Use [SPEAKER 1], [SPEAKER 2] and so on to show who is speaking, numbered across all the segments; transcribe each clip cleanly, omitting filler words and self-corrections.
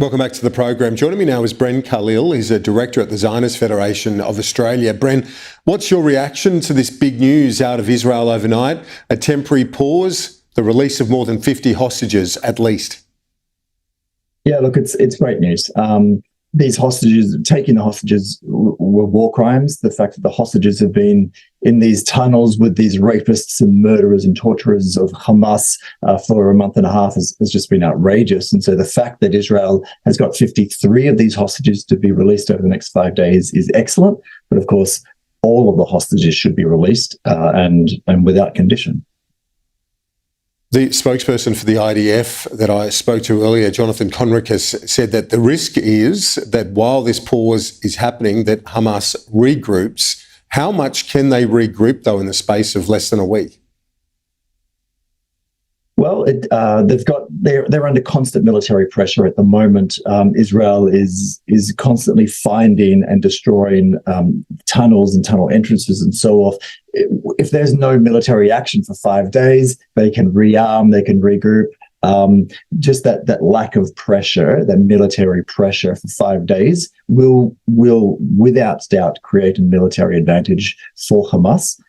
[SPEAKER 1] Welcome back to the program. Joining me now is Bren Carlill. He's a director at the Zionist Federation of Australia. Bren, what's your reaction to this big news out of Israel overnight? A temporary pause, the release of more than 50 hostages at least.
[SPEAKER 2] Yeah, look, it's great news. These hostages, taking the hostages were war crimes. The fact that the hostages have been in these tunnels with these rapists and murderers and torturers of Hamas for a month and a half has just been outrageous. And so the fact that Israel has got 53 of these hostages to be released over the next 5 days is excellent. But of course, all of the hostages should be released and without condition.
[SPEAKER 1] The spokesperson for the IDF that I spoke to earlier, Jonathan Conrick, has said that the risk is that while this pause is happening, that Hamas regroups. How much can they regroup, though, in the space of less than a week?
[SPEAKER 2] Well, they're under constant military pressure at the moment. Israel is constantly finding and destroying tunnels and tunnel entrances and so forth. If there's no military action for 5 days, they can rearm, they can regroup. Just that lack of pressure, that military pressure for 5 days will without doubt create a military advantage for Hamas.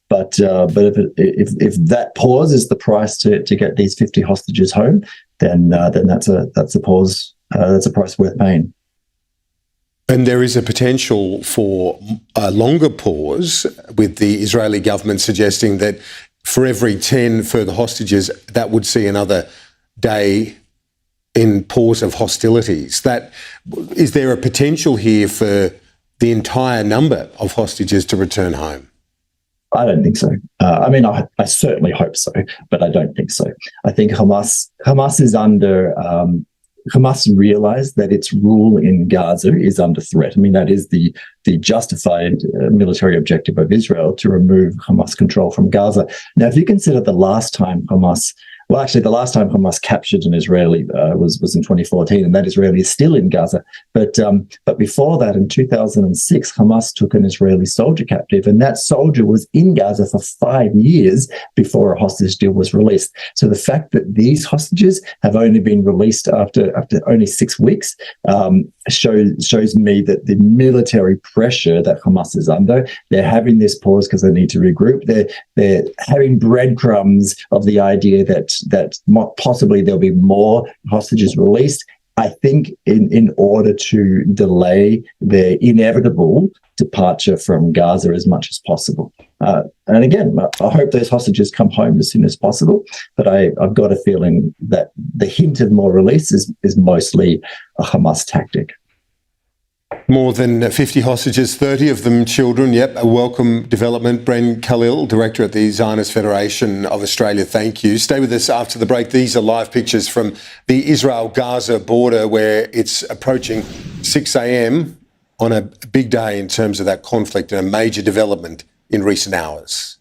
[SPEAKER 2] But if that pause is the price to get these 50 hostages home, then that's a pause. That's a price worth paying.
[SPEAKER 1] And there is a potential for a longer pause, with the Israeli government suggesting that for every 10 further hostages, that would see another day in pause of hostilities. Is there a potential here for the entire number of hostages to return home?
[SPEAKER 2] I don't think so. I certainly hope so, but I don't think so. I think Hamas is under. Hamas realized that its rule in Gaza is under threat. That is the justified military objective of Israel, to remove Hamas control from Gaza. Now, if you consider the last time Hamas captured an Israeli was in 2014, and that Israeli is still in Gaza. But before that, in 2006, Hamas took an Israeli soldier captive, and that soldier was in Gaza for 5 years before a hostage deal was released. So the fact that these hostages have only been released after only 6 weeks shows me that the military pressure that Hamas is under, they're having this pause because they need to regroup. They're having breadcrumbs of the idea that possibly there'll be more hostages released. I think in order to delay their inevitable departure from Gaza as much as possible. And again, I hope those hostages come home as soon as possible, but I've got a feeling that the hint of more release is mostly a Hamas tactic.
[SPEAKER 1] More than 50 hostages, 30 of them children. Yep, a welcome development. Bren Carlill, director at the Zionist Federation of Australia, thank you. Stay with us after the break. These are live pictures from the Israel-Gaza border, where it's approaching 6 a.m. on a big day in terms of that conflict, and a major development in recent hours.